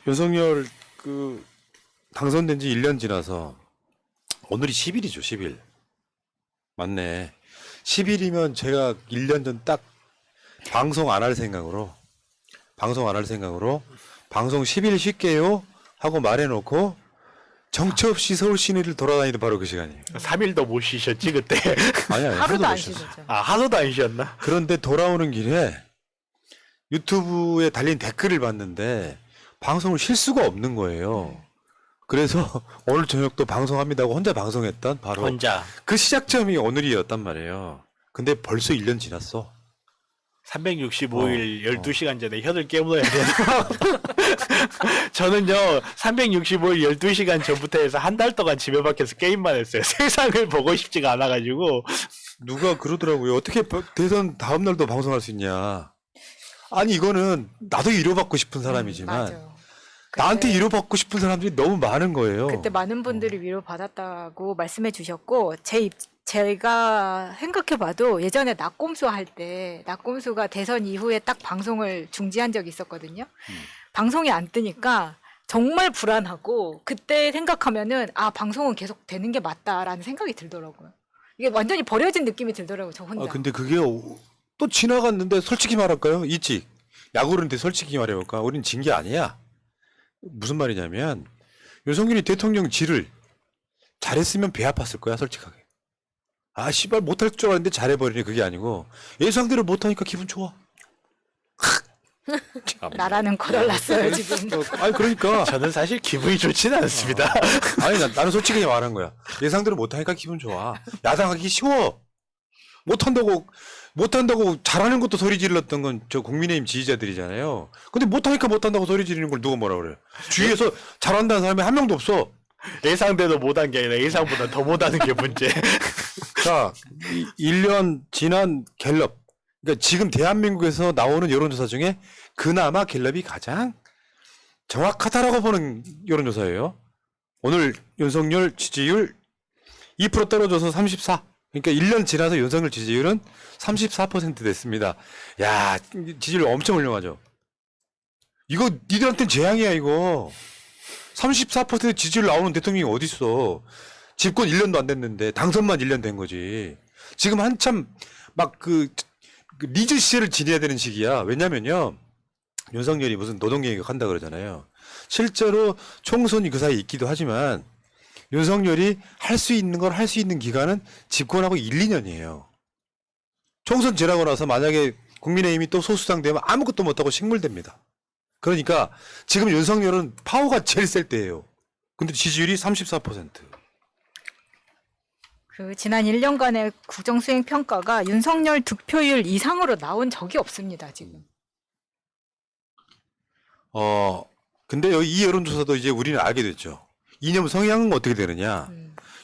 윤석열 당선된 지 1년 지나서 오늘이 10일이죠, 10일. 맞네. 10일이면 제가 1년 전 딱 방송 안 할 생각으로 방송 10일 쉴게요 하고 말해놓고 정처 없이 서울 시내를 돌아다니던 바로 그 시간이에요. 3일도 못 쉬셨지 그때? 아니야, 하루도 안 못 쉬었어. 쉬셨죠. 아 하루도 안 쉬었나? 그런데 돌아오는 길에 유튜브에 달린 댓글을 봤는데 방송을 쉴 수가 없는 거예요. 그래서 오늘 저녁도 방송합니다 하고 혼자 방송했던 바로 혼자 그 시작점이 오늘이었단 말이에요. 근데 벌써 1년 지났어. 365일 12시간 전에 혀를 깨물어야 돼요. 저는요 365일 12시간 전부터 해서 한 달 동안 집에 밖에서 게임만 했어요. 세상을 보고 싶지가 않아가지고. 누가 그러더라고요. 어떻게 대선 다음 날도 방송할 수 있냐. 아니 이거는 나도 위로받고 싶은 사람이지만 맞아요. 나한테 위로받고 싶은 사람들이 너무 많은 거예요. 그때 많은 분들이 위로받았다고 말씀해 주셨고 제가 생각해봐도 예전에 낙곰수 할 때 낙곰수가 대선 이후에 딱 방송을 중지한 적이 있었거든요. 방송이 안 뜨니까 정말 불안하고 그때 생각하면은 아 방송은 계속 되는 게 맞다라는 생각이 들더라고요. 이게 완전히 버려진 느낌이 들더라고요. 저 혼자. 아 근데 그게 또 지나갔는데 솔직히 말할까요? 일찍 야구르는데 솔직히 말해볼까? 우린 진 게 아니야. 무슨 말이냐면 윤석열이 대통령 질을 잘했으면 배 아팠을 거야 솔직하게. 아 씨발 못할 줄 알았는데 잘해버리니 그게 아니고 예상대로 못하니까 기분 좋아. 나라는 거덜났어요 지금. 아니 그러니까 저는 사실 기분이 좋지는 않습니다. 아니 나는 솔직히 말한 거야. 예상대로 못하니까 기분 좋아. 야당하기 쉬워. 못한다고 잘하는 것도 소리 질렀던 건 저 국민의힘 지지자들이잖아요. 근데 못하니까 못한다고 소리 지르는 걸 누가 뭐라 그래? 주위에서 잘한다는 사람이 한 명도 없어. 예상대로 못한 게 아니라 예상보다 더 못하는 게 문제. 자, 1년 지난 갤럽. 그러니까 지금 대한민국에서 나오는 여론조사 중에 그나마 갤럽이 가장 정확하다라고 보는 여론조사예요. 오늘 윤석열 지지율 2% 떨어져서 34. 그러니까 1년 지나서 윤석열 지지율은 34% 됐습니다. 야, 지지율 엄청 훌륭하죠. 이거 니들한테는 재앙이야, 이거. 34% 지지율 나오는 대통령이 어딨어. 집권 1년도 안 됐는데 당선만 1년 된 거지. 지금 한참 막 그 리즈 시절을 지내야 되는 시기야. 왜냐면요. 윤석열이 무슨 노동개혁 한다 그러잖아요. 실제로 총선이 그 사이에 있기도 하지만 윤석열이 할 수 있는 걸 할 수 있는 기간은 집권하고 1, 2년이에요. 총선 지나고 나서 만약에 국민의힘이 또 소수당 되면 아무것도 못하고 식물됩니다. 그러니까 지금 윤석열은 파워가 제일 셀 때예요. 근데 지지율이 34%. 그 지난 1년간의 국정수행 평가가 윤석열 득표율 이상으로 나온 적이 없습니다, 지금. 근데 이 여론조사도 이제 우리는 알게 됐죠. 이념 성향은 어떻게 되느냐.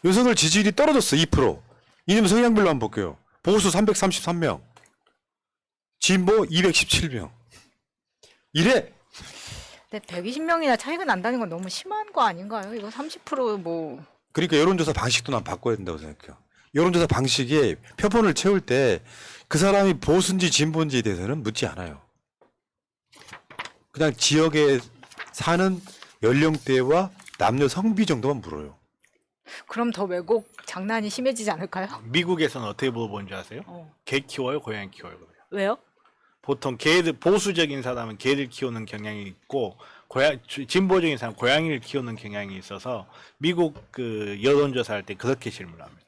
윤석열 지지율이 떨어졌어, 2%. 이념 성향별로 한번 볼게요. 보수 333명. 진보 217명. 이래. 근데 120명이나 차이가 난다는 건 너무 심한 거 아닌가요? 이거 30% 뭐. 그러니까 여론조사 방식도 난 바꿔야 된다고 생각해요. 여론조사 방식에 표본을 채울 때 그 사람이 보수인지 진보인지에 대해서는 묻지 않아요. 그냥 지역에 사는 연령대와 남녀 성비 정도만 물어요. 그럼 더 왜곡 장난이 심해지지 않을까요? 미국에서는 어떻게 물어보는 줄 아세요? 개 키워요, 고양이 키워요? 그래요. 왜요? 보통 개들 보수적인 사람은 개를 키우는 경향이 있고 진보적인 사람은 고양이를 키우는 경향이 있어서 미국 그 여론조사 할 때 그렇게 질문합니다.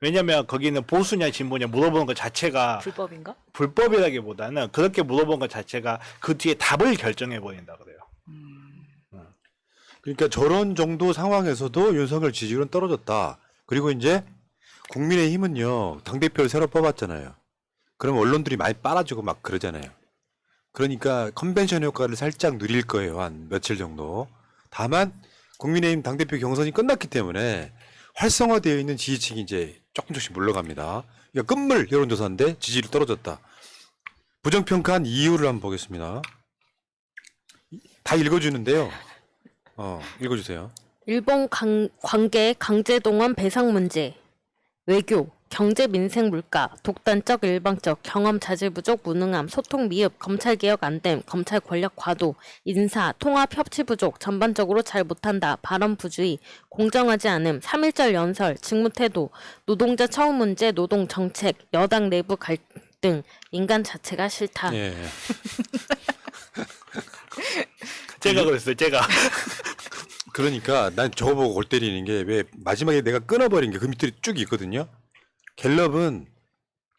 왜냐면 거기는 보수냐 진보냐 물어보는 것 자체가 불법인가? 불법이라기보다는 그렇게 물어본 것 자체가 그 뒤에 답을 결정해 버린다 그래요. 그러니까 저런 정도 상황에서도 윤석열 지지율은 떨어졌다. 그리고 이제 국민의힘은요, 당대표를 새로 뽑았잖아요. 그럼 언론들이 많이 빨아주고 막 그러잖아요. 그러니까 컨벤션 효과를 살짝 누릴 거예요. 한 며칠 정도. 다만 국민의힘 당대표 경선이 끝났기 때문에 활성화되어 있는 지지층이 이제 조금씩 물러갑니다. 그러니까 끝물 여론조사인데 지지율이 떨어졌다. 부정평가한 이유를 한번 보겠습니다. 다 읽어주는데요. 읽어주세요. 일본 관계 강제동원 배상 문제. 외교, 경제, 민생, 물가, 독단적, 일방적, 경험, 자질 부족, 무능함, 소통 미흡, 검찰 개혁 안됨, 검찰 권력 과도, 인사, 통합, 협치 부족, 전반적으로 잘 못한다, 발언 부주의, 공정하지 않음, 3.1절 연설, 직무 태도, 노동자 처우 문제, 노동 정책, 여당 내부 갈등, 인간 자체가 싫다. 예. 제가 그랬어요. 제가. 그러니까 난 저거 보고 골 때리는 게 왜 마지막에 내가 끊어버린 게 그 밑에 쭉 있거든요. 갤럽은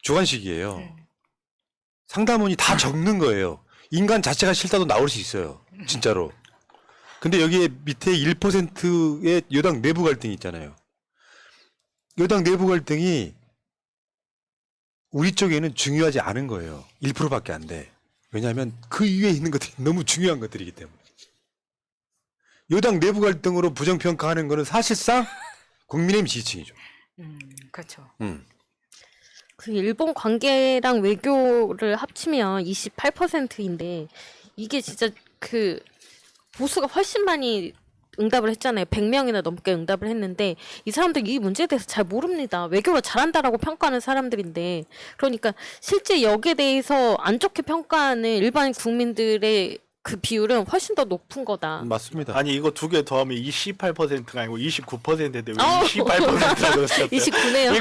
주관식이에요. 상담원이 다 적는 거예요. 인간 자체가 싫다도 나올 수 있어요. 진짜로. 근데 여기에 밑에 1%의 여당 내부 갈등이 있잖아요. 여당 내부 갈등이 우리 쪽에는 중요하지 않은 거예요. 1%밖에 안 돼. 왜냐하면 그 위에 있는 것들이 너무 중요한 것들이기 때문에. 여당 내부 갈등으로 부정평가하는 거는 사실상 국민의힘 지지층이죠. 그렇죠. 그 일본 관계랑 외교를 합치면 28%인데 이게 진짜 그 보수가 훨씬 많이 응답을 했잖아요. 100명이나 넘게 응답을 했는데 이 사람들 이 문제에 대해서 잘 모릅니다. 외교를 잘한다라고 평가하는 사람들인데 그러니까 실제 여기에 대해서 안 좋게 평가하는 일반 국민들의 그 비율은 훨씬 더 높은 거다. 맞습니다. 아니 이거 두 개 더하면 28%가 아니고 29%인데 왜 아우. 28%라고 했어요? 29네요.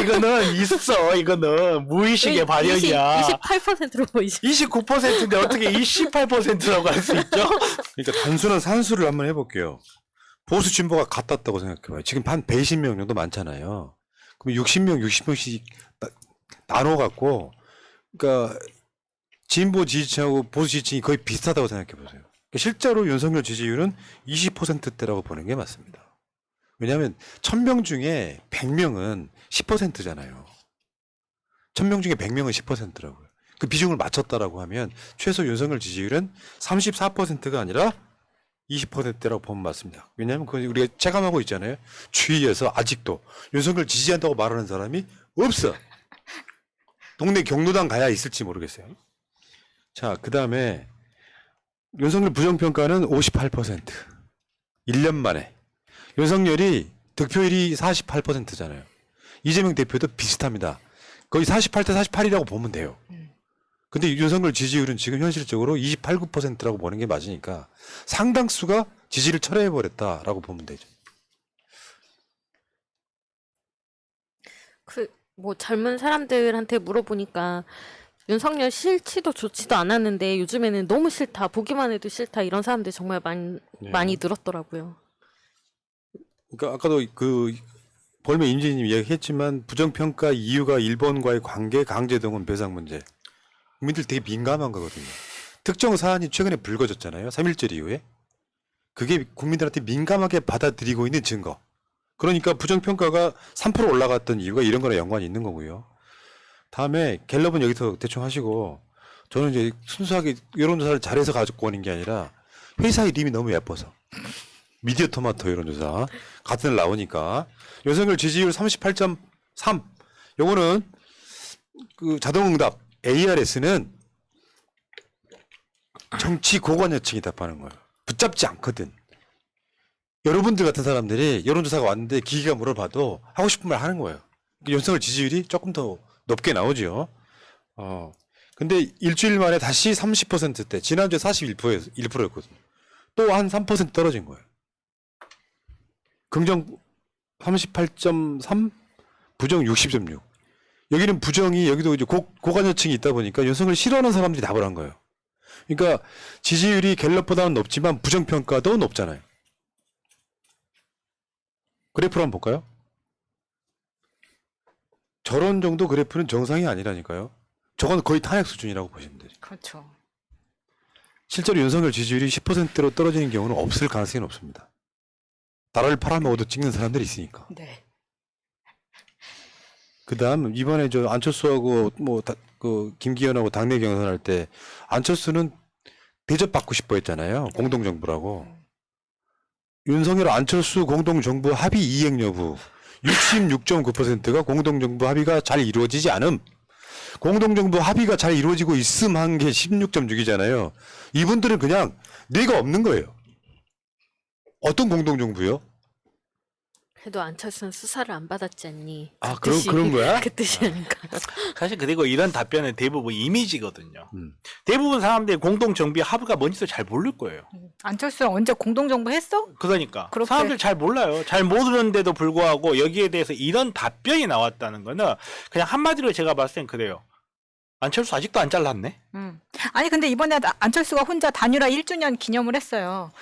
이거는 있어. 이거는 무의식의 발현이야. 28%로 보이죠. 29%인데 어떻게 28%라고 할 수 있죠? 그러니까 단순한 산수를 한번 해볼게요. 보수 진보가 같았다고 생각해봐요. 지금 한 120명 정도 많잖아요. 그럼 60명씩 나눠갖고, 그러니까 진보 지지층하고 보수 지지층이 거의 비슷하다고 생각해보세요. 그러니까 실제로 윤석열 지지율은 20%대라고 보는 게 맞습니다. 왜냐하면 1000명 중에 100명은 10%잖아요. 1000명 중에 100명은 10%라고요. 그 비중을 맞췄다라고 하면 최소 윤석열 지지율은 34%가 아니라 20%대라고 보면 맞습니다. 왜냐하면 그건 우리가 체감하고 있잖아요. 주위에서 아직도 윤석열 지지한다고 말하는 사람이 없어. 동네 경로당 가야 있을지 모르겠어요. 자, 그 다음에 윤석열 부정평가는 58%. 1년 만에. 윤석열이 득표율이 48%잖아요. 이재명 대표도 비슷합니다. 거의 48대 48이라고 보면 돼요. 근데 윤석열 지지율은 지금 현실적으로 28, 9%라고 보는 게 맞으니까 상당수가 지지를 철회해버렸다라고 보면 되죠. 그 뭐 젊은 사람들한테 물어보니까 윤석열 싫지도 좋지도 않았는데 요즘에는 너무 싫다, 보기만 해도 싫다 이런 사람들 정말 많이 늘었더라고요. 그러니까 아까도 그 벌매 임진님 이야기했지만 부정평가 이유가 일본과의 관계, 강제동원 배상 문제. 국민들 되게 민감한 거거든요. 특정 사안이 최근에 불거졌잖아요. 3.1절 이후에. 그게 국민들한테 민감하게 받아들이고 있는 증거. 그러니까 부정평가가 3% 올라갔던 이유가 이런 거랑 연관이 있는 거고요. 다음에 갤럽은 여기서 대충 하시고 저는 이제 순수하게 여론조사를 잘해서 가지고 오는 게 아니라 회사 이름이 너무 예뻐서 미디어 토마토 여론조사 같은 날 나오니까 윤석열 지지율 38.3 요거는 그 자동응답 ARS는 정치 고관여층이 답하는 거예요. 붙잡지 않거든. 여러분들 같은 사람들이 여론조사가 왔는데 기기가 물어봐도 하고 싶은 말 하는 거예요. 윤석열 지지율이 조금 더 높게 나오죠. 근데 일주일 만에 다시 30%대, 지난주에 41%였거든요. 또 한 3% 떨어진 거예요. 긍정 38.3, 부정 60.6. 여기는 부정이, 여기도 이제 고관여층이 있다 보니까 윤석열 싫어하는 사람들이 답을 한 거예요. 그러니까 지지율이 갤럽보다는 높지만 부정평가도 높잖아요. 그래프를 한번 볼까요? 저런 정도 그래프는 정상이 아니라니까요. 저건 거의 탄핵 수준이라고 보시면 되죠. 그렇죠. 실제로 윤석열 지지율이 10%로 떨어지는 경우는 없을 가능성이 높습니다. 나라를 팔아먹어도 찍는 사람들이 있으니까. 네. 그다음 이번에 저 안철수하고 그 김기현하고 당내 경선할 때 안철수는 대접받고 싶어 했잖아요. 공동정부라고. 윤석열 안철수 공동정부 합의 이행 여부 66.9%가 공동정부 합의가 잘 이루어지지 않음. 공동정부 합의가 잘 이루어지고 있음 한 게 16.6이잖아요. 이분들은 그냥 뇌가 없는 거예요. 어떤 공동정부요? 해도 안철수는 수사를 안 받았지 않니? 아, 그런 거야? 그 뜻이 아닌가. 사실 그리고 이런 답변은 대부분 이미지거든요. 음. 대부분 사람들이 공동 정비 하부가 뭔지도 잘 모를 거예요. 안철수랑 언제 공동정부 했어? 그러니까 그렇게. 사람들 잘 몰라요. 잘 모르는데도 불구하고 여기에 대해서 이런 답변이 나왔다는 거는 그냥 한마디로 제가 봤을 땐 그래요. 안철수 아직도 안 잘랐네. 아니 근데 이번에 안철수가 혼자 단일화 1주년 기념을 했어요.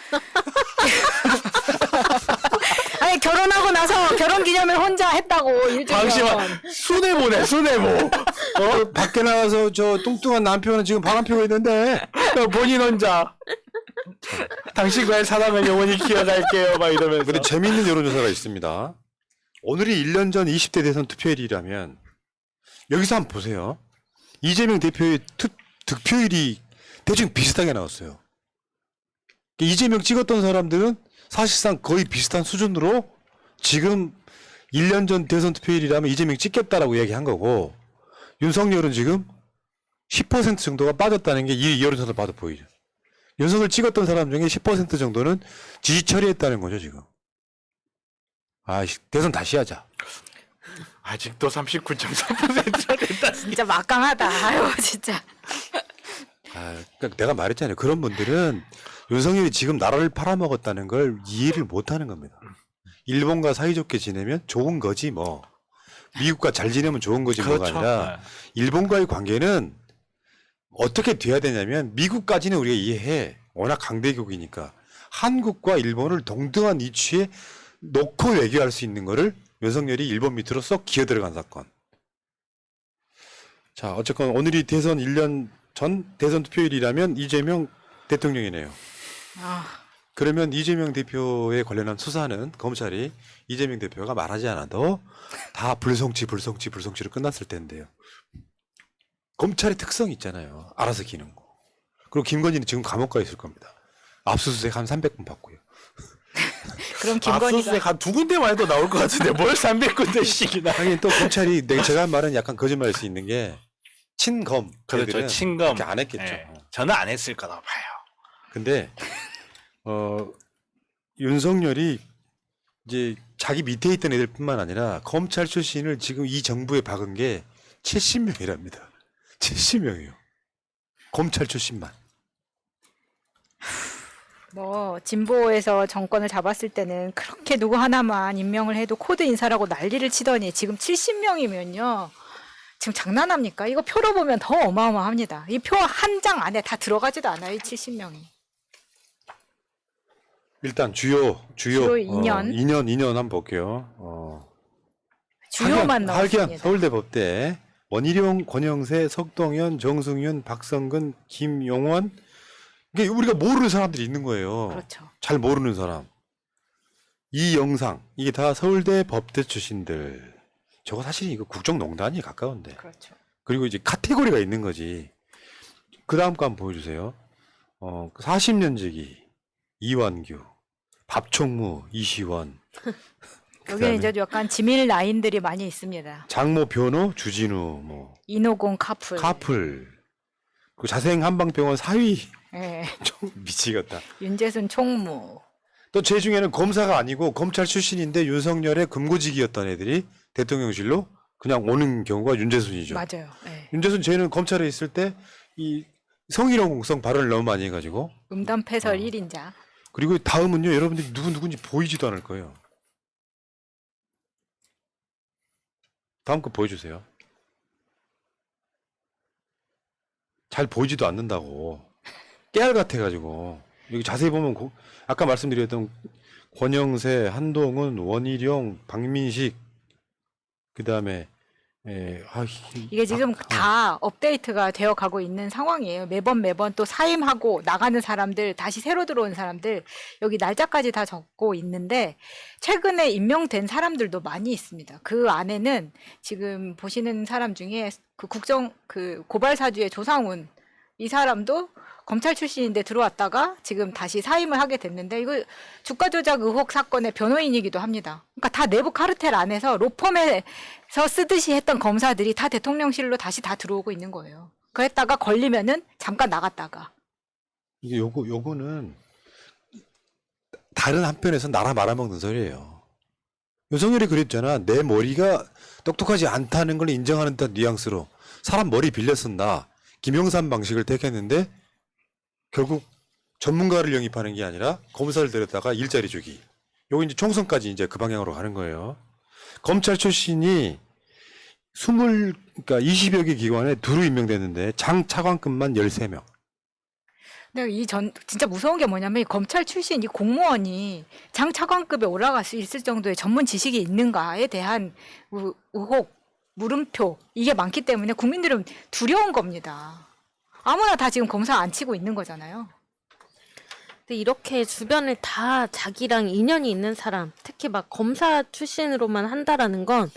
아니 결혼하고 나서 결혼 기념을 혼자 했다고 1주년. 당시만 순애보네 순애보. 밖에 나가서 저 뚱뚱한 남편은 지금 바람 피고 있는데 본인 혼자 당신과의 사랑을 영원히 기억할게요 막 이러면서. 근데 재미있는 여론조사가 있습니다. 오늘이 1년 전 20대 대선 투표일이라면 여기서 한번 보세요. 이재명 대표의 득표율이 대충 비슷하게 나왔어요. 이재명 찍었던 사람들은 사실상 거의 비슷한 수준으로 지금 1년 전 대선 투표일이라면 이재명 찍겠다라고 얘기한 거고, 윤석열은 지금 10% 정도가 빠졌다는 게 이 여론조사를 봐도 보이죠. 윤석열 찍었던 사람 중에 10% 정도는 지지 처리했다는 거죠, 지금. 아, 대선 다시 하자. 아직도 39.3%나 됐다. 진짜 막강하다. 아유 진짜. 아, 그러니까 내가 말했잖아요. 그런 분들은 윤석열이 지금 나라를 팔아먹었다는 걸 이해를 못하는 겁니다. 일본과 사이좋게 지내면 좋은 거지 뭐. 미국과 잘 지내면 좋은 거지 뭐가 그렇죠. 아니라 일본과의 관계는 어떻게 돼야 되냐면 미국까지는 우리가 이해해. 워낙 강대국이니까. 한국과 일본을 동등한 이치에 놓고 외교할 수 있는 거를 윤석열이 일본 밑으로 쏙 기어 들어간 사건. 자, 어쨌건 오늘이 대선 1년 전 대선 투표일이라면 이재명 대통령이네요. 아, 그러면 이재명 대표에 관련한 수사는 검찰이 이재명 대표가 말하지 않아도 다 불송치로 끝났을 텐데요. 검찰의 특성이 있잖아요. 알아서 기는 거. 그리고 김건희는 지금 감옥 가 있을 겁니다. 압수수색 한 300번 받고요. 그럼 김건희가 압수수색 한 두 군데만 해도 나올 것 같은데 뭘 300군데씩이나. 하긴 또 검찰이 제가 한 말은 약간 거짓말일 수 있는 게 친검. 그렇죠. 애들은 친검. 그렇게 안 했겠죠. 예. 저는 안 했을 거라고 봐요. 근데 윤석열이 이제 자기 밑에 있던 애들뿐만 아니라 검찰 출신을 지금 이 정부에 박은 게 70명이랍니다. 70명이요. 검찰 출신만. 뭐 진보에서 정권을 잡았을 때는 그렇게 누구 하나만 임명을 해도 코드 인사라고 난리를 치더니 지금 70명이면요. 지금 장난합니까? 이거 표로 보면 더 어마어마합니다. 이 표 한 장 안에 다 들어가지도 않아요. 이 70명이. 일단 주요 인연. 2년 한번 볼게요. 주요만 할기한 나왔습니다. 서울대 법대 원희룡, 권영세, 석동현, 정승윤, 박성근, 김용원. 이게 우리가 모르는 사람들이 있는 거예요. 그렇죠. 잘 모르는 사람. 이영상 이게 다 서울대 법대 출신들. 저거 사실 이거 국정농단이 가까운데. 그렇죠. 그리고 이제 카테고리가 있는 거지. 그 다음 거 한번 보여주세요. 40년지기 이완규, 밥총무 이시원. 여기는 이제 약간 지밀 라인들이 많이 있습니다. 장모 변호 주진우 뭐 인호공 카풀. 카풀. 그 자생 한방병원 사위. 예. 좀 미치겠다. 윤재순 총무. 또 제 중에는 검사가 아니고 검찰 출신인데 윤석열의 금고직이었던 애들이 대통령실로 그냥 오는 경우가 윤재순이죠. 맞아요. 예. 윤재순 쟤는 검찰에 있을 때 이 성희롱성 발언을 너무 많이 해가지고. 음담패설 1인자. 그리고 다음은요, 여러분들이 누군지 보이지도 않을 거예요. 다음 거 보여주세요. 잘 보이지도 않는다고. 깨알 같아가지고. 여기 자세히 보면 아까 말씀드렸던 권영세, 한동훈, 원희룡, 박민식, 그 다음에 이게 지금 다 업데이트가 되어 가고 있는 상황이에요. 매번 또 사임하고 나가는 사람들, 다시 새로 들어온 사람들, 여기 날짜까지 다 적고 있는데, 최근에 임명된 사람들도 많이 있습니다. 그 안에는 지금 보시는 사람 중에 고발사주의 조상훈, 이 사람도 검찰 출신인데 들어왔다가 지금 다시 사임을 하게 됐는데, 이거 주가 조작 의혹 사건의 변호인이기도 합니다. 그러니까 다 내부 카르텔 안에서 로펌에서 쓰듯이 했던 검사들이 다 대통령실로 다시 다 들어오고 있는 거예요. 그랬다가 걸리면은 잠깐 나갔다가. 이게 요거는 다른 한편에서 나라 말아먹는 소리예요. 윤석열이 그랬잖아. 내 머리가 똑똑하지 않다는 걸 인정하는 듯한 뉘앙스로 사람 머리 빌려 쓴다. 김영삼 방식을 택했는데 결국 전문가를 영입하는 게 아니라 검사를 데려다가 일자리 주기. 요거 이제 총선까지 이제 그 방향으로 가는 거예요. 검찰 출신이 그러니까 20여 개 기관에 두루 임명됐는데 장 차관급만 13명. 근데 진짜 무서운 게 뭐냐면 이 검찰 출신 이 공무원이 장 차관급에 올라갈 수 있을 정도의 전문 지식이 있는가에 대한 의혹, 물음표 이게 많기 때문에 국민들은 두려운 겁니다. 아무나 다 지금 검사 안 치고 있는 거잖아요. 근데 이렇게 주변에 다 자기랑 인연이 있는 사람, 특히 막 검사 출신으로만 한다라는 건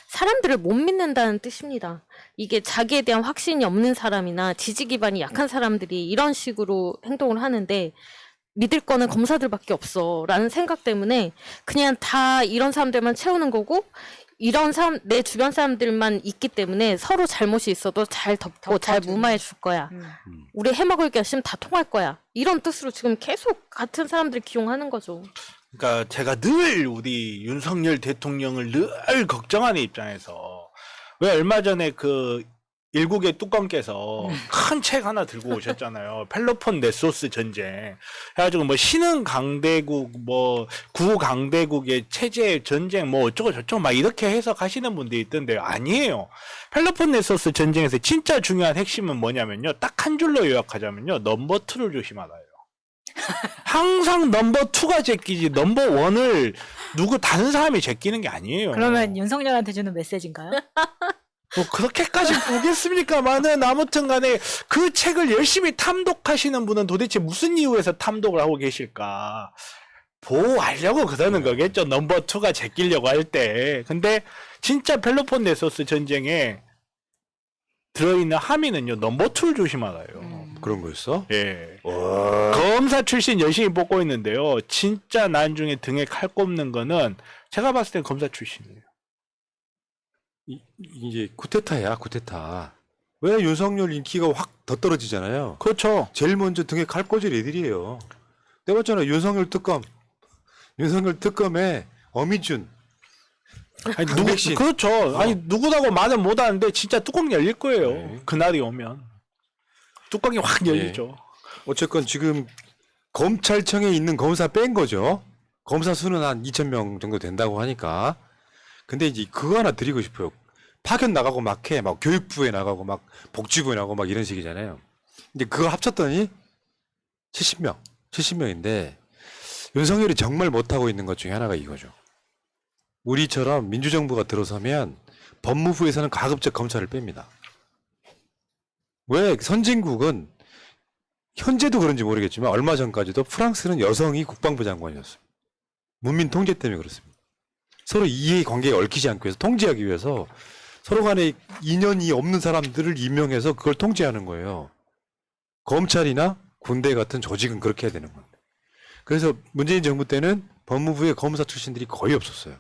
사람들을 못 믿는다는 뜻입니다. 이게 자기에 대한 확신이 없는 사람이나 지지 기반이 약한 사람들이 이런 식으로 행동을 하는데 믿을 거는 검사들밖에 없어 라는 생각 때문에 그냥 다 이런 사람들만 채우는 거고 이런 사람, 내 주변 사람들만 있기 때문에 서로 잘못이 있어도 잘 덮고 잘 무마해 줄 거야. 우리 해먹을 게 없으면 다 통할 거야. 이런 뜻으로 지금 계속 같은 사람들 기용하는 거죠. 그러니까 제가 늘 우리 윤석열 대통령을 늘 걱정하는 입장에서 왜 얼마 전에 그 일국의 뚜껑께서 큰 책 하나 들고 오셨잖아요. 펠로폰 네소스 전쟁. 해가지고 뭐 신흥 강대국, 뭐 구강대국의 체제 전쟁, 뭐 어쩌고 저쩌고 막 이렇게 해석하시는 분들이 있던데요. 아니에요. 펠로폰 네소스 전쟁에서 진짜 중요한 핵심은 뭐냐면요. 딱 한 줄로 요약하자면요. 넘버 2를 조심하라요. 항상 넘버 2가 제끼지 넘버 1을 다른 사람이 제끼는 게 아니에요. 그러면 윤석열한테 주는 메시지인가요? 뭐 그렇게까지 보겠습니까만은 아무튼 간에 그 책을 열심히 탐독하시는 분은 도대체 무슨 이유에서 탐독을 하고 계실까 보호하려고 그러는 거겠죠. 넘버 2가 제끼려고 할 때. 근데 진짜 펠로폰 네소스 전쟁에 들어있는 함의는요. 넘버 2를 조심하라요. 그런 거였어? 예. 검사 출신 열심히 뽑고 있는데요. 진짜 나중에 등에 칼 꼽는 거는 제가 봤을 땐 검사 출신이에요. 이제 쿠데타야, 쿠데타. 왜 윤석열 인기가 확 더 떨어지잖아요. 그렇죠. 제일 먼저 등에 칼 꽂을 애들이에요. 내가 봤잖아. 윤석열 특검에 어미준. 아니, 강백신. 그렇죠. 아니 누구라고 말은 못하는데 진짜 뚜껑 열릴 거예요. 네. 그날이 오면 뚜껑이 확 열리죠. 어쨌건 지금 검찰청에 있는 검사 뺀 거죠. 검사 수는 한 2,000명 정도 된다고 하니까. 근데 이제 그거 하나 드리고 싶어요. 파견 나가고 막 해. 막 교육부에 나가고 막 복지부에 나가고 막 이런 식이잖아요. 근데 그거 합쳤더니 70명인데 윤석열이 정말 못하고 있는 것 중에 하나가 이거죠. 우리처럼 민주정부가 들어서면 법무부에서는 가급적 검찰을 뺍니다. 왜 선진국은 현재도 그런지 모르겠지만 얼마 전까지도 프랑스는 여성이 국방부 장관이었어요. 문민 통제 때문에 그렇습니다. 서로 이해관계에 얽히지 않기 위해서 통제하기 위해서 서로 간에 인연이 없는 사람들을 임명해서 그걸 통제하는 거예요. 검찰이나 군대 같은 조직은 그렇게 해야 되는 건데. 그래서 문재인 정부 때는 법무부에 검사 출신들이 거의 없었어요.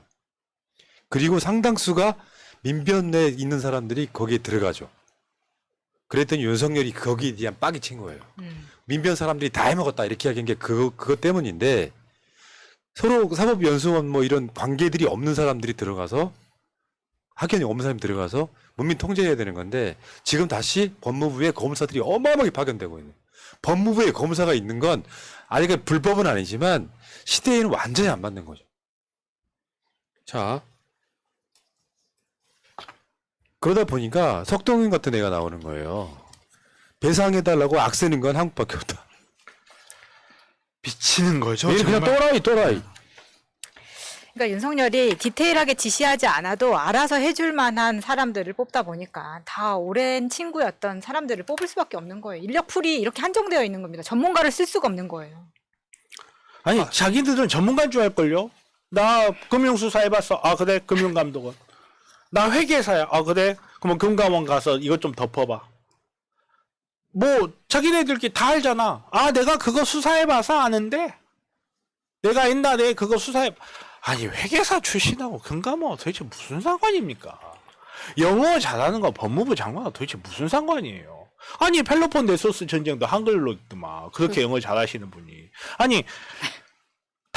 그리고 상당수가 민변 내에 있는 사람들이 거기에 들어가죠. 그랬더니 윤석열이 거기에 대한 빡이 친 거예요. 민변 사람들이 다 해먹었다 이렇게 이야기한 게 그것 때문인데 서로 사법연수원 뭐 이런 관계들이 없는 사람들이 들어가서 학연이 없는 사람이 들어가서 문민 통제해야 되는 건데 지금 다시 법무부에 검사들이 어마어마하게 파견되고 있는. 법무부에 검사가 있는 건 아직 불법은 아니지만 시대에는 완전히 안 맞는 거죠. 자, 그러다 보니까 석동인 같은 애가 나오는 거예요. 배상해달라고 악쓰는 건 한국밖에 없다. 미치는 거죠. 얘는 그냥 또라이. 그러니까 윤석열이 디테일하게 지시하지 않아도 알아서 해줄 만한 사람들을 뽑다 보니까 다 오랜 친구였던 사람들을 뽑을 수밖에 없는 거예요. 인력풀이 이렇게 한정되어 있는 겁니다. 전문가를 쓸 수가 없는 거예요. 아니 자기들은 전문가인 줄 알걸요. 나 금융수사 해봤어. 아 그래 금융감독원. 나 회계사야. 아 그래 그러면 금감원 가서 이것 좀 덮어봐. 뭐 자기네들끼리 다 알잖아. 아 내가 그거 수사해봐서 아는데 내가 옛날에 그거 수사해. 아니 회계사 출신하고 금감원 도대체 무슨 상관입니까? 영어 잘하는 거 법무부 장관과 도대체 무슨 상관이에요? 아니 펠로폰 네소스 전쟁도 한글로 있더만 그렇게 영어 잘하시는 분이 아니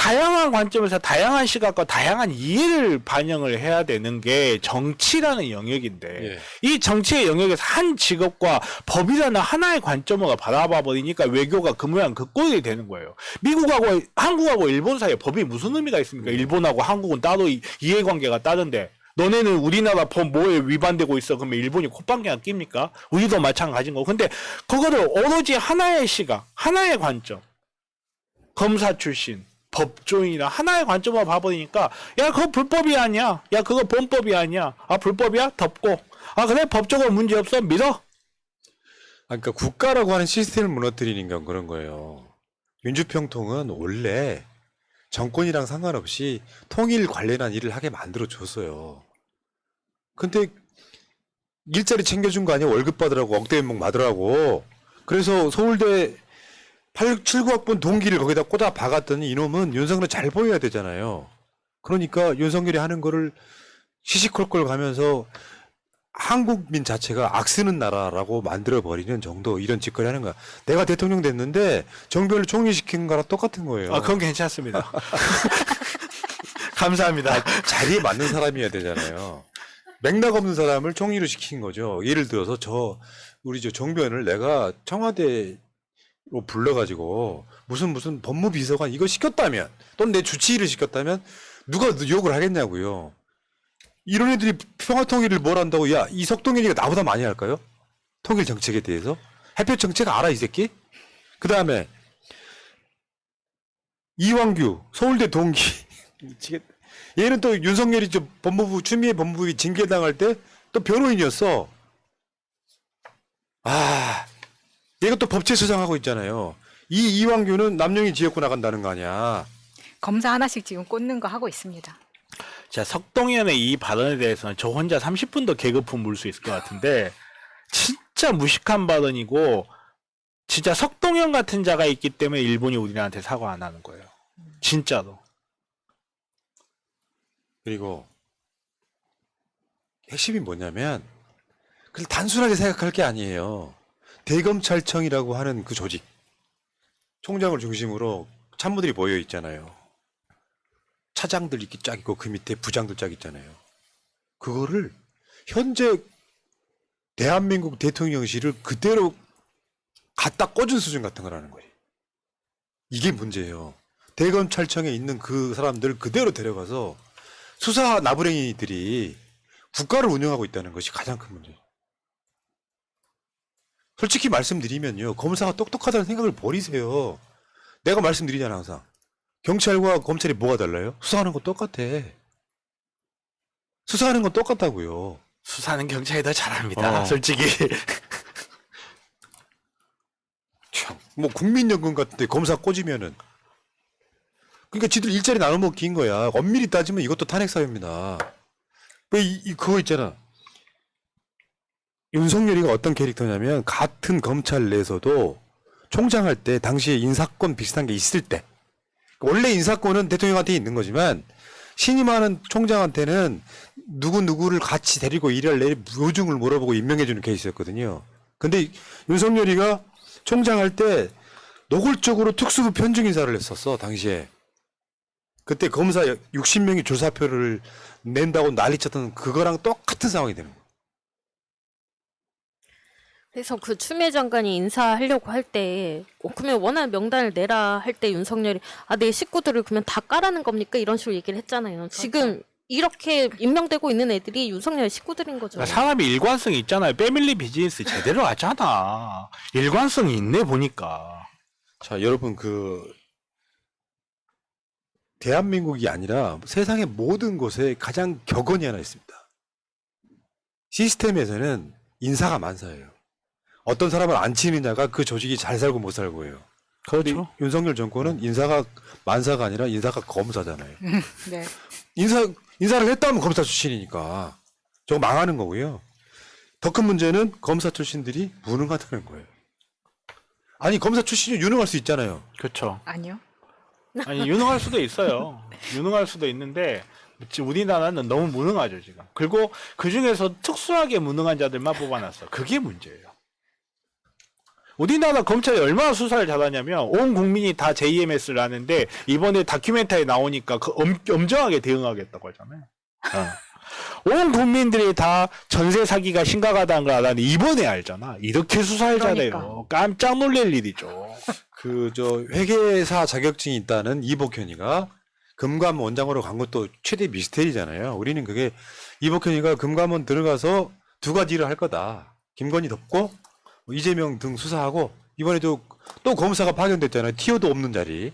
다양한 관점에서 다양한 시각과 다양한 이해를 반영을 해야 되는 게 정치라는 영역인데 예. 이 정치의 영역에서 한 직업과 법이라는 하나의 관점으로 바라봐 버리니까 외교가 그 모양 그 꼴이 되는 거예요. 미국하고 한국하고 일본 사이에 법이 무슨 의미가 있습니까? 일본하고 한국은 따로 이해관계가 따른데 너네는 우리나라 법 뭐에 위반되고 있어? 그러면 일본이 콧방귀가 낍니까? 우리도 마찬가지인 거고. 근데 그거를 오로지 하나의 시각, 하나의 관점, 검사 출신, 법조인이나 하나의 관점으로 봐버리니까 야 그거 불법이 아니야. 야 그거 범법이 아니야. 아 불법이야? 덮고. 아 그래 법적으로 문제 없어? 믿어? 아, 그러니까 국가라고 하는 시스템을 무너뜨리는 건 그런 거예요. 민주평통은 원래 정권이랑 상관없이 통일 관련한 일을 하게 만들어 줬어요. 근데 일자리 챙겨준 거 아니야? 월급 받으라고 억대 연봉 받으라고. 그래서 서울대 79학번 동기를 거기다 꽂아 박았더니 이놈은 윤석열 잘 보여야 되잖아요. 그러니까 윤석열이 하는 거를 시시콜콜 가면서 한국민 자체가 악쓰는 나라라고 만들어버리는 정도 이런 짓거리 하는 거야. 내가 대통령 됐는데 정변을 총리시킨 거랑 똑같은 거예요. 아 그건 괜찮습니다. 감사합니다. 자리에 맞는 사람이어야 되잖아요. 맥락 없는 사람을 총리로 시킨 거죠. 예를 들어서 우리 정변을 내가 청와대로 불러가지고 무슨 법무비서관 이거 시켰다면 또는 내 주치의를 시켰다면 누가 욕을 하겠냐고요. 이런 애들이 평화통일을 뭘 한다고 야 이석동현이가 나보다 많이 할까요? 통일 정책에 대해서 햇볕 정책 알아 이 새끼? 그 다음에 이왕규 서울대 동기 미치겠다. 얘는 또 윤석열이 법무부 추미애 법무부이 징계당할 때 또 변호인이었어. 아 얘가 또 법제처장하고 있잖아요. 이 이왕규는 남영희 지역구 나간다는 거 아니야. 검사 하나씩 지금 꽂는 거 하고 있습니다. 자, 석동현의 이 발언에 대해서는 저 혼자 30분도 개그품 물 수 있을 것 같은데 진짜 무식한 발언이고 진짜 석동현 같은 자가 있기 때문에 일본이 우리나라한테 사과 안 하는 거예요. 진짜로. 그리고 핵심이 뭐냐면 그걸 단순하게 생각할 게 아니에요. 대검찰청이라고 하는 그 조직 총장을 중심으로 참모들이 모여 있잖아요. 차장들 이렇게 쫙 있고 그 밑에 부장들 쫙 있잖아요. 그거를 현재 대한민국 대통령실을 그대로 갖다 꽂은 수준 같은 거라는 거예요. 이게 문제예요. 대검찰청에 있는 그 사람들 그대로 데려가서 수사 나부랭이들이 국가를 운영하고 있다는 것이 가장 큰 문제예요. 솔직히 말씀드리면요. 검사가 똑똑하다는 생각을 버리세요. 내가 말씀드리잖아 항상. 경찰과 검찰이 뭐가 달라요? 수사하는 거 똑같아. 수사하는 건 똑같다고요. 수사는 경찰이 더 잘합니다. 솔직히. 참, 뭐 국민연금 같은데 검사 꽂으면은 그러니까 지들 일자리 나눠 먹기인 거야. 엄밀히 따지면 이것도 탄핵 사유입니다. 왜 그거 있잖아. 윤석열이가 어떤 캐릭터냐면 같은 검찰 내에서도 총장 할 때 당시에 인사권 비슷한 게 있을 때 원래 인사권은 대통령한테 있는 거지만 신임하는 총장한테는 누구를 같이 데리고 일할 내 요중을 물어보고 임명해주는 케이스였거든요. 근데 윤석열이가 총장 할 때 노골적으로 특수부 편중 인사를 했었어 당시에. 그때 검사 60명이 조사표를 낸다고 난리쳤던 그거랑 똑같은 상황이 되는 거예요. 그래서 그 추미애 장관이 인사하려고 할 때 그러면 원하는 명단을 내라 할 때 윤석열이 내 식구들을 그러면 다 까라는 겁니까? 이런 식으로 얘기를 했잖아요. 지금 이렇게 임명되고 있는 애들이 윤석열 식구들인 거죠. 그러니까 사람이 일관성이 있잖아요. 패밀리 비즈니스 제대로 하잖아. 일관성이 있네 보니까. 자, 여러분 대한민국이 아니라 세상의 모든 곳에 가장 격언이 하나 있습니다. 시스템에서는 인사가 만사예요. 어떤 사람을 안 치느냐가 그 조직이 잘 살고 못 살고예요. 그렇죠. 윤석열 정권은 인사가 만사가 아니라 인사가 검사잖아요. 네. 인사를 했다면 검사 출신이니까 저거 망하는 거고요. 더 큰 문제는 검사 출신들이 무능하다는 거예요. 아니 검사 출신이 유능할 수 있잖아요. 그렇죠. 아니요. 아니 유능할 수도 있어요. 유능할 수도 있는데 우리나라는 너무 무능하죠 지금. 그리고 그 중에서 특수하게 무능한 자들만 뽑아놨어. 그게 문제예요. 우리나라 검찰이 얼마나 수사를 잘하냐면 온 국민이 다 JMS를 하는데 이번에 다큐멘터리 나오니까 엄정하게 대응하겠다고 하잖아요. 온 국민들이 다 전세 사기가 심각하다는 걸 알았는데 이번에 알잖아. 이렇게 수사를 그러니까. 잘해요. 깜짝 놀랄 일이죠. 회계사 자격증이 있다는 이복현이가 금감원 원장으로 간 것도 최대 미스테리잖아요. 우리는 그게 이복현이가 금감원 들어가서 두 가지 일을 할 거다. 김건희 덮고 이재명 등 수사하고 이번에도 또 검사가 파견됐잖아요. 티오도 없는 자리.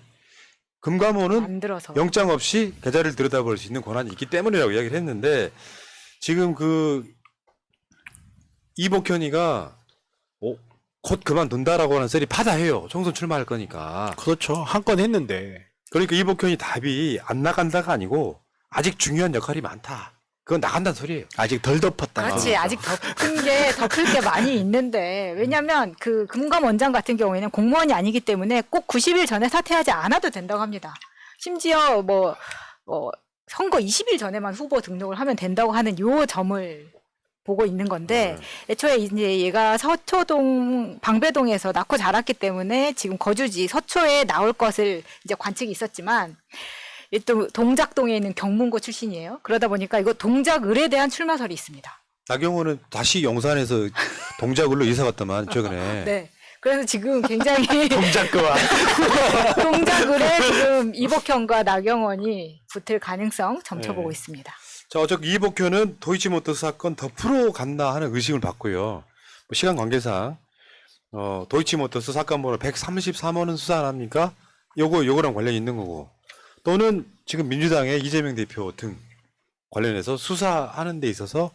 금감원은 만들어서 영장 없이 계좌를 들여다볼 수 있는 권한이 있기 때문이라고 이야기를 했는데 지금 이복현이가 곧 그만둔다라고 하는 썰이 파다해요. 총선 출마할 거니까. 그렇죠. 한 건 했는데. 그러니까 이복현이 답이 안 나간다가 아니고 아직 중요한 역할이 많다. 그건 나간다는 소리예요. 아직 덜 덮었다. 그렇지. 아직 덮을 게 많이 있는데 왜냐하면 그 금감원장 같은 경우에는 공무원이 아니기 때문에 꼭 90일 전에 사퇴하지 않아도 된다고 합니다. 심지어 선거 20일 전에만 후보 등록을 하면 된다고 하는 요 점을 보고 있는 건데 애초에 이제 얘가 서초동 방배동에서 낳고 자랐기 때문에 지금 거주지 서초에 나올 것을 이제 관측이 있었지만 또 동작동에 있는 경문고 출신이에요. 그러다 보니까 이거 동작을에 대한 출마설이 있습니다. 나경원은 다시 용산에서 동작을로 이사 갔더만 최근에. 네. 그래서 지금 굉장히 동작 그만. 동작을에 지금 이복현과 나경원이 붙을 가능성 점쳐보고 있습니다. 자, 어차피 이복현은 도이치모터스 사건 더 풀어 갔나 하는 의심을 받고요. 시간 관계상 도이치모터스 사건 번호 133호는 수사 안 합니까? 요거랑 관련이 있는 거고. 또는 지금 민주당의 이재명 대표 등 관련해서 수사하는 데 있어서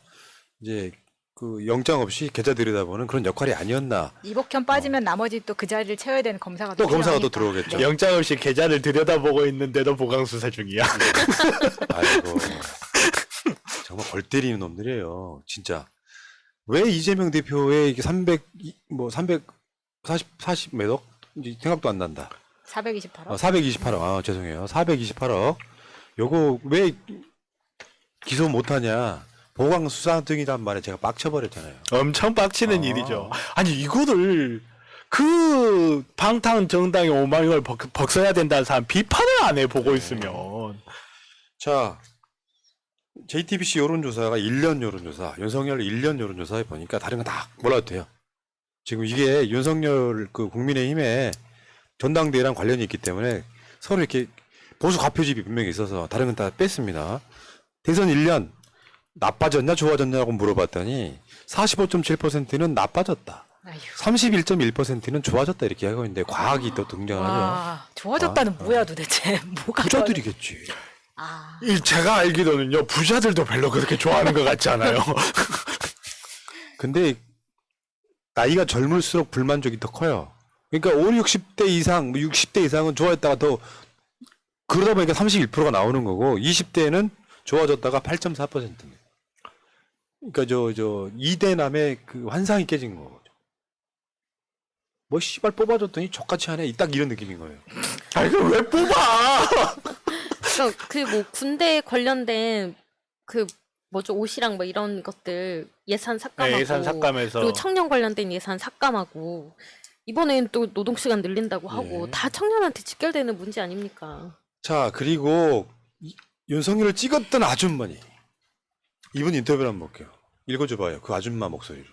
이제 그 영장 없이 계좌 들여다보는 그런 역할이 아니었나. 이복현 빠지면 나머지 또 그 자리를 채워야 되는 검사가 또 검사가 또 필요하니까. 들어오겠죠. 영장 없이 계좌를 들여다보고 있는데도 보강 수사 중이야. 아이고. 정말 골 때리는 놈들이에요. 진짜. 왜 이재명 대표의 이게 340 몇 억? 생각도 안 난다. 428억. 428억. 죄송해요. 428억. 요거 왜 기소 못하냐. 보강 수사 등이란 말에 제가 빡쳐버렸잖아요. 엄청 빡치는 일이죠. 아니 이거를 그 방탄 정당의 오만을 벗어야 된다는 사람 비판을 안 해 보고 있으면. 자, JTBC 여론조사가 1년 여론조사, 윤석열 1년 여론조사에 보니까 다른 건 다 몰라도 돼요. 지금 이게 윤석열 국민의힘의 전당대회랑 관련이 있기 때문에 서로 이렇게 보수 과표집이 분명히 있어서 다른 건 다 뺐습니다. 대선 1년 나빠졌냐 좋아졌냐고 물어봤더니 45.7%는 나빠졌다. 아휴. 31.1%는 좋아졌다 이렇게 하고 있는데 과학이 또 등장하죠. 좋아졌다는 뭐야 도대체. 뭐가 부자들이겠지. 제가 알기로는요 부자들도 별로 그렇게 좋아하는 것 같지 않아요. 근데 나이가 젊을수록 불만족이 더 커요. 그러니까 60대 이상, 60대 이상은 좋아했다가 더 그러다 보니까 31%가 나오는 거고 20대는 좋아졌다가 8.4%입니다. 그러니까 저 2대남의 그 환상이 깨진 거죠. 뭐 씨발 뽑아줬더니 족같이 하네. 딱 이런 느낌인 거예요. 아니 그걸 왜 뽑아? 뭐 군대 관련된 옷이랑 뭐 이런 것들 예산 삭감하고 네, 예산 삭감해서 그리고 청년 관련된 예산 삭감하고 이번엔 또 노동시간 늘린다고 하고 예. 다 청년한테 직결되는 문제 아닙니까? 자, 그리고 윤석열을 찍었던 아줌마니. 이분 인터뷰를 한번 볼게요. 읽어줘봐요. 그 아줌마 목소리로.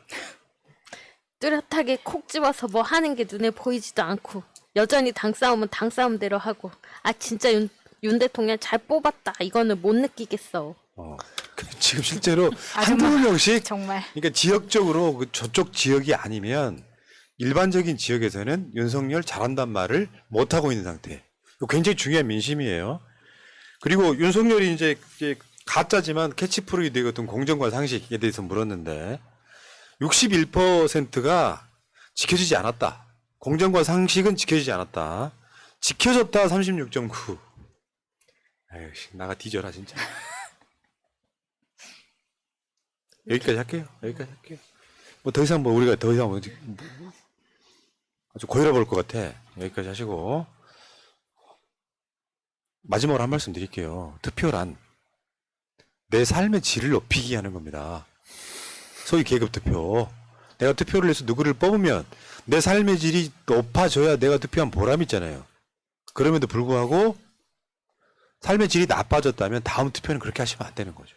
뚜렷하게 콕 집어서 뭐 하는 게 눈에 보이지도 않고 여전히 당 싸움은 당 싸움대로 하고 진짜 윤 대통령 잘 뽑았다 이거는 못 느끼겠어. 지금 실제로 아줌마. 한두 명씩 정말. 그러니까 지역적으로 저쪽 지역이 아니면 일반적인 지역에서는 윤석열 잘한단 말을 못 하고 있는 상태. 이거 굉장히 중요한 민심이에요. 그리고 윤석열이 이제 가짜지만 캐치프로이 되었던 공정과 상식에 대해서 물었는데 61%가 지켜지지 않았다. 공정과 상식은 지켜지지 않았다. 지켜졌다 36.9. 에휴, 나가 뒤져라 진짜. 여기까지 할게요. 뭐 더 이상 우리가 더 이상 아주 고혈압 올 것 같아. 여기까지 하시고 마지막으로 한 말씀 드릴게요. 투표란 내 삶의 질을 높이기 하는 겁니다. 소위 계급 투표. 내가 투표를 해서 누구를 뽑으면 내 삶의 질이 높아져야 내가 투표한 보람이 있잖아요. 그럼에도 불구하고 삶의 질이 나빠졌다면 다음 투표는 그렇게 하시면 안 되는 거죠.